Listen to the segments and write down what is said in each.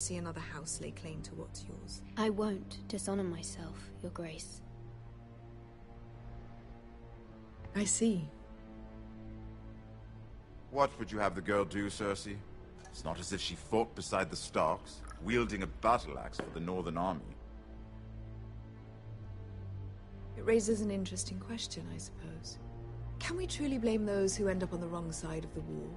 See another house lay claim to what's yours. I won't dishonor myself, Your Grace. I see. What would you have the girl do, Cersei? It's not as if she fought beside the Starks, wielding a battle axe for the Northern Army. It raises an interesting question, I suppose. Can we truly blame those who end up on the wrong side of the war?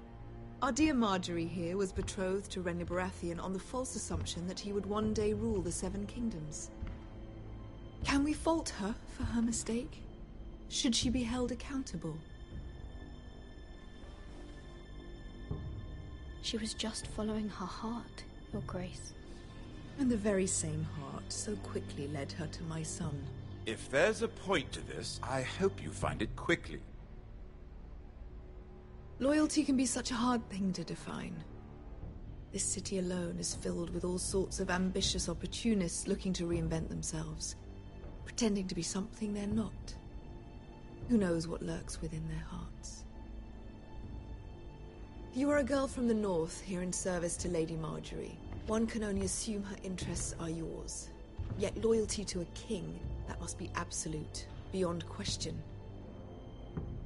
Our dear Marjorie here was betrothed to Renly Baratheon on the false assumption that he would one day rule the Seven Kingdoms. Can we fault her for her mistake? Should she be held accountable? She was just following her heart, Your Grace. And the very same heart so quickly led her to my son. If there's a point to this, I hope you find it quickly. Loyalty can be such a hard thing to define. This city alone is filled with all sorts of ambitious opportunists looking to reinvent themselves, pretending to be something they're not. Who knows what lurks within their hearts? You are a girl from the north, here in service to Lady Marjorie. One can only assume her interests are yours. Yet loyalty to a king, that must be absolute, beyond question.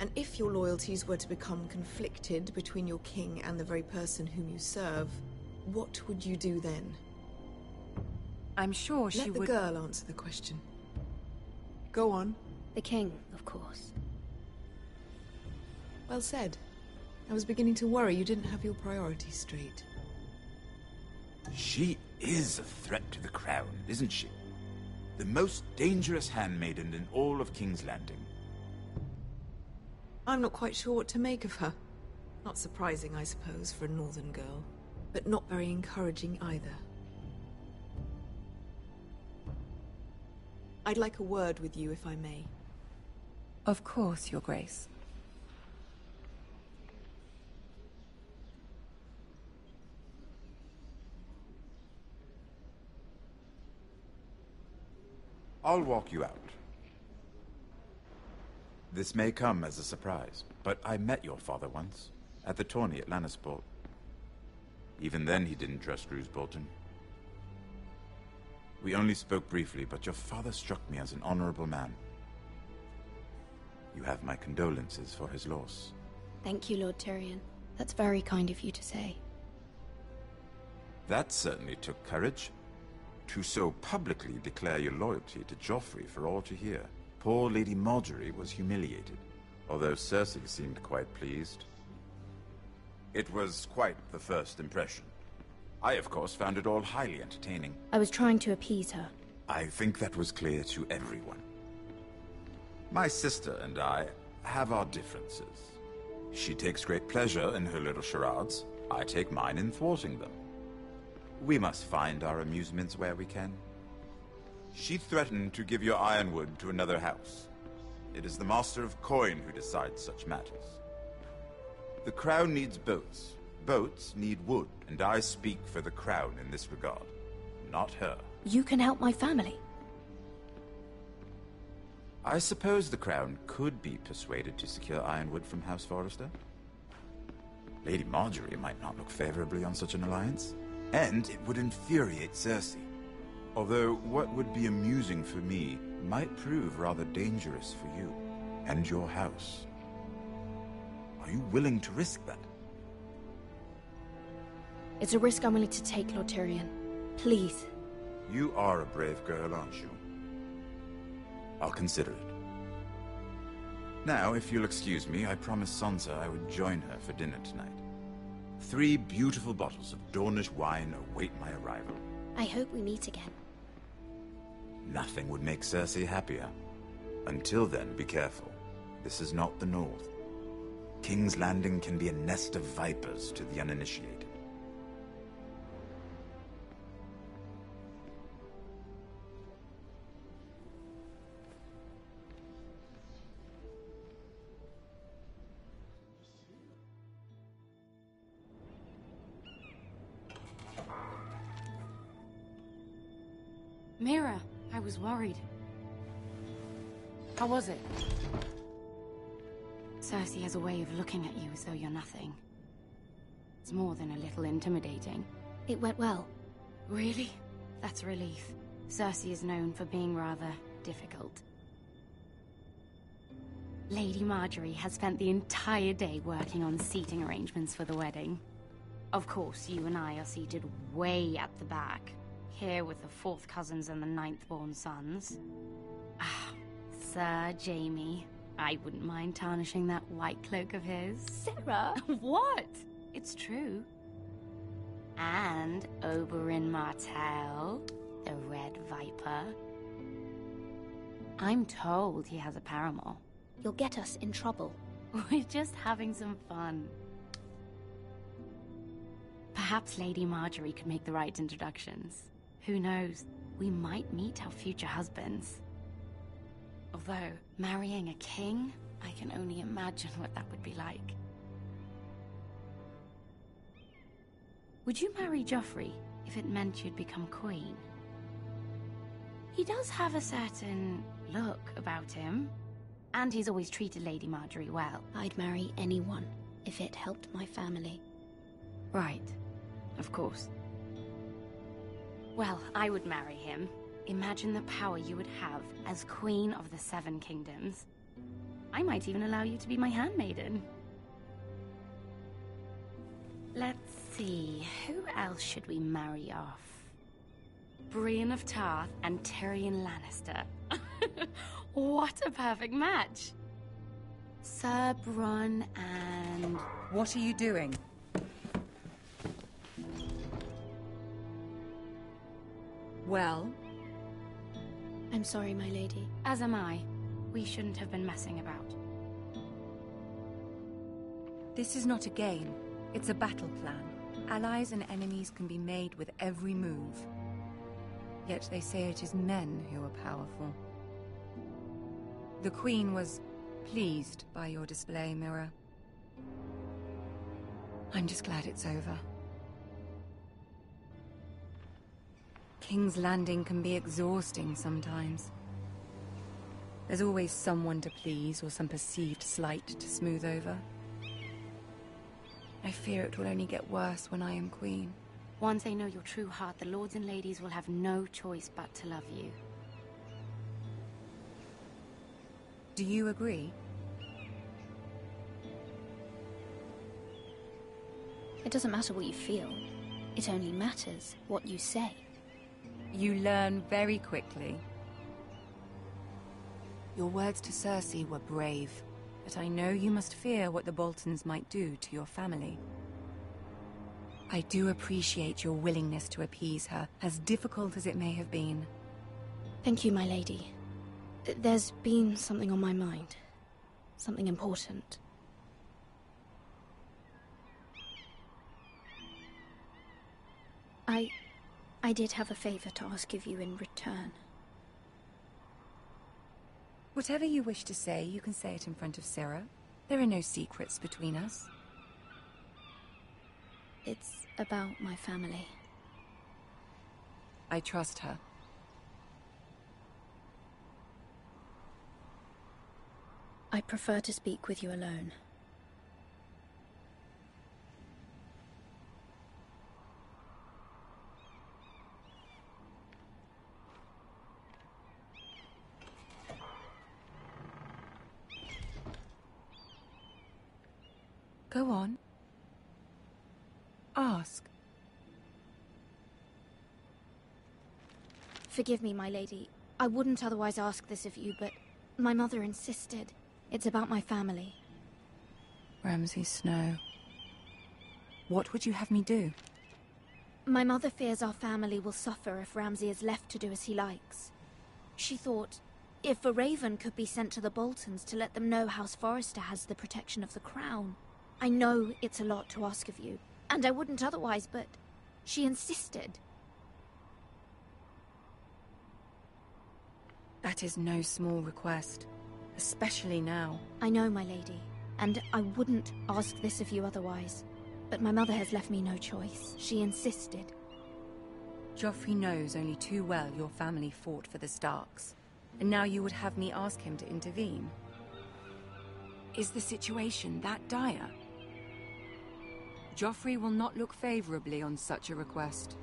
And if your loyalties were to become conflicted between your king and the very person whom you serve, what would you do then? I'm sure she would... Let the girl answer the question. Go on. The king, of course. Well said. I was beginning to worry you didn't have your priorities straight. She is a threat to the crown, isn't she? The most dangerous handmaiden in all of King's Landing. I'm not quite sure what to make of her. Not surprising, I suppose, for a northern girl, but not very encouraging either. I'd like a word with you, if I may. Of course, Your Grace. I'll walk you out. This may come as a surprise, but I met your father once, at the tourney at Lannisport. Even then he didn't trust Roose Bolton. We only spoke briefly, but your father struck me as an honorable man. You have my condolences for his loss. Thank you, Lord Tyrion. That's very kind of you to say. That certainly took courage. To so publicly declare your loyalty to Joffrey for all to hear. Poor Lady Marjorie was humiliated, although Cersei seemed quite pleased. It was quite the first impression. I, of course, found it all highly entertaining. I was trying to appease her. I think that was clear to everyone. My sister and I have our differences. She takes great pleasure in her little charades. I take mine in thwarting them. We must find our amusements where we can. She threatened to give your ironwood to another house. It is the Master of Coin who decides such matters. The Crown needs boats. Boats need wood, and I speak for the Crown in this regard, not her. You can help my family. I suppose the Crown could be persuaded to secure ironwood from House Forrester. Lady Marjorie might not look favorably on such an alliance, and it would infuriate Cersei. Although what would be amusing for me might prove rather dangerous for you and your house. Are you willing to risk that? It's a risk I'm willing to take, Lord Tyrion. Please. You are a brave girl, aren't you? I'll consider it. Now, if you'll excuse me, I promised Sansa I would join her for dinner tonight. 3 beautiful bottles of Dornish wine await my arrival. I hope we meet again. Nothing would make Cersei happier. Until then, be careful. This is not the North. King's Landing can be a nest of vipers to the uninitiated. Mira, I was worried. How was it? Cersei has a way of looking at you as though you're nothing. It's more than a little intimidating. It went well. Really? That's a relief. Cersei is known for being rather difficult. Lady Marjorie has spent the entire day working on seating arrangements for the wedding. Of course, you and I are seated way at the back, here with the 4th cousins and the 9th-born sons. Ah, Sir Jaime. I wouldn't mind tarnishing that white cloak of his. Sarah! What? It's true. And Oberyn Martell, the Red Viper. I'm told he has a paramour. You'll get us in trouble. We're just having some fun. Perhaps Lady Marjorie could make the right introductions. Who knows? We might meet our future husbands. Although, marrying a king, I can only imagine what that would be like. Would you marry Joffrey if it meant you'd become queen? He does have a certain look about him, and he's always treated Lady Marjorie well. I'd marry anyone if it helped my family. Right, of course. Well, I would marry him. Imagine the power you would have as Queen of the 7 Kingdoms. I might even allow you to be my handmaiden. Let's see, who else should we marry off? Brienne of Tarth and Tyrion Lannister. What a perfect match! Sir Bronn and... What are you doing? Well? I'm sorry, my lady. As am I. We shouldn't have been messing about. This is not a game. It's a battle plan. Allies and enemies can be made with every move. Yet they say it is men who are powerful. The Queen was pleased by your display, Mira. I'm just glad it's over. King's Landing can be exhausting sometimes. There's always someone to please or some perceived slight to smooth over. I fear it will only get worse when I am queen. Once they know your true heart, the lords and ladies will have no choice but to love you. Do you agree? It doesn't matter what you feel. It only matters what you say. You learn very quickly. Your words to Cersei were brave, but I know you must fear what the Boltons might do to your family. I do appreciate your willingness to appease her, as difficult as it may have been. Thank you, my lady. There's been something on my mind. Something important. I did have a favor to ask of you in return. Whatever you wish to say, you can say it in front of Sarah. There are no secrets between us. It's about my family. I trust her. I prefer to speak with you alone. Go on. Ask. Forgive me, my lady. I wouldn't otherwise ask this of you, but my mother insisted. It's about my family. Ramsay Snow. What would you have me do? My mother fears our family will suffer if Ramsay is left to do as he likes. She thought, if a raven could be sent to the Boltons to let them know House Forrester has the protection of the crown. I know it's a lot to ask of you, and I wouldn't otherwise, but she insisted. That is no small request, especially now. I know, my lady, and I wouldn't ask this of you otherwise. But my mother has left me no choice. She insisted. Joffrey knows only too well your family fought for the Starks, and now you would have me ask him to intervene. Is the situation that dire? Joffrey will not look favorably on such a request.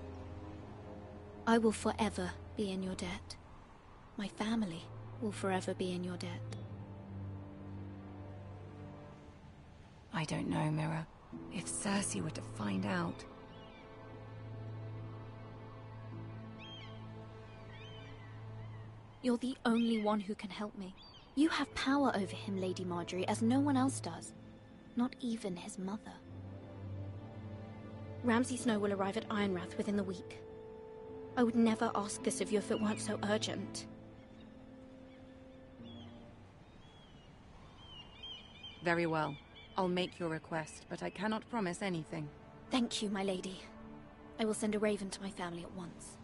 I will forever be in your debt. My family will forever be in your debt. I don't know, Mira. If Cersei were to find out... You're the only one who can help me. You have power over him, Lady Marjorie, as no one else does. Not even his mother. Ramsay Snow will arrive at Ironrath within the week. I would never ask this of you if it weren't so urgent. Very well. I'll make your request, but I cannot promise anything. Thank you, my lady. I will send a raven to my family at once.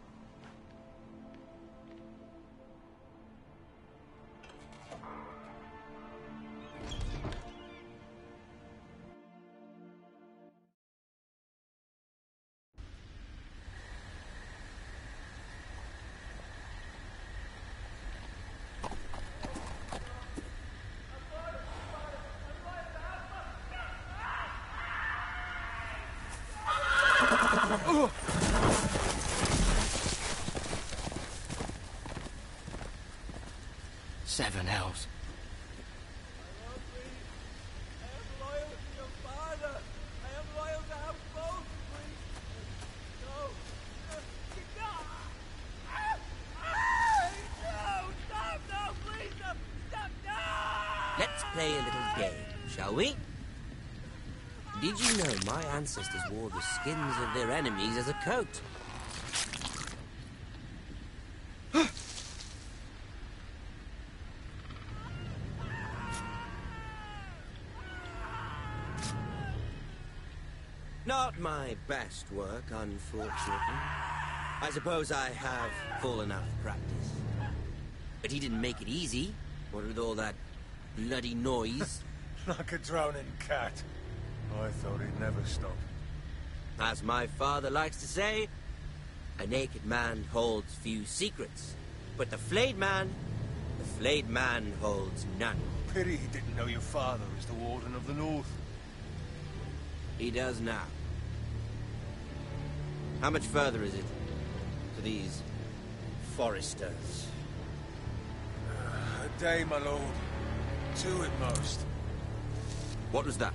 Seven hells. Let's play a little game, shall we? Did you know my ancestors wore the skins of their enemies as a coat? Not my best work, unfortunately. I suppose I have fallen out of practice. But he didn't make it easy, what with all that bloody noise. Like a drowning cat. I thought he'd never stop. As my father likes to say, a naked man holds few secrets. But the flayed man holds none. Pity he didn't know your father is the Warden of the North. He does now. How much further is it to these foresters? A day, my lord. 2 at most. What was that?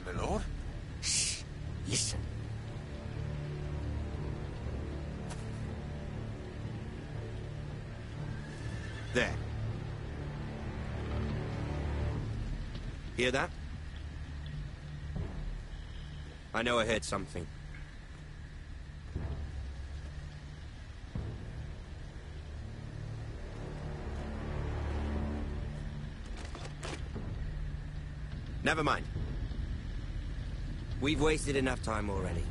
My lord? Shh! Listen. There. Hear that? I know I heard something. Never mind. We've wasted enough time already.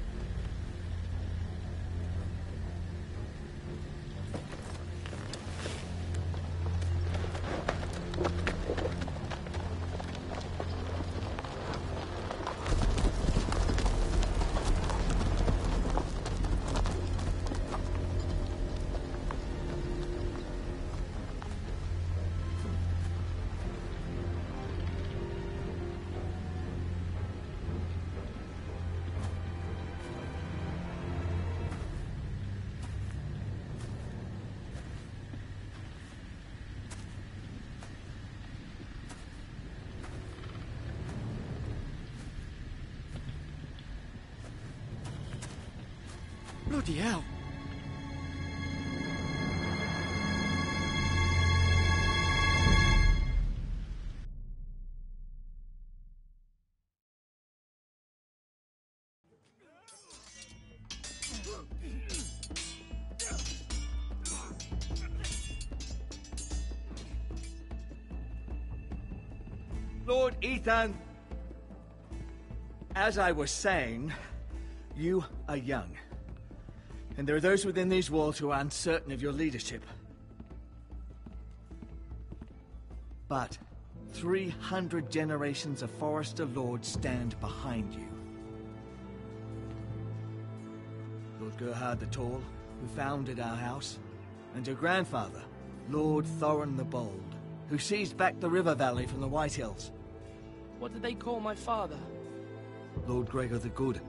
Bloody hell! Lord Ethan, as I was saying, you are young. And there are those within these walls who are uncertain of your leadership. But 300 generations of Forester Lords stand behind you. Lord Gerhard the Tall, who founded our house, and your grandfather, Lord Thorin the Bold, who seized back the river valley from the White Hills. What did they call my father? Lord Gregor the Good,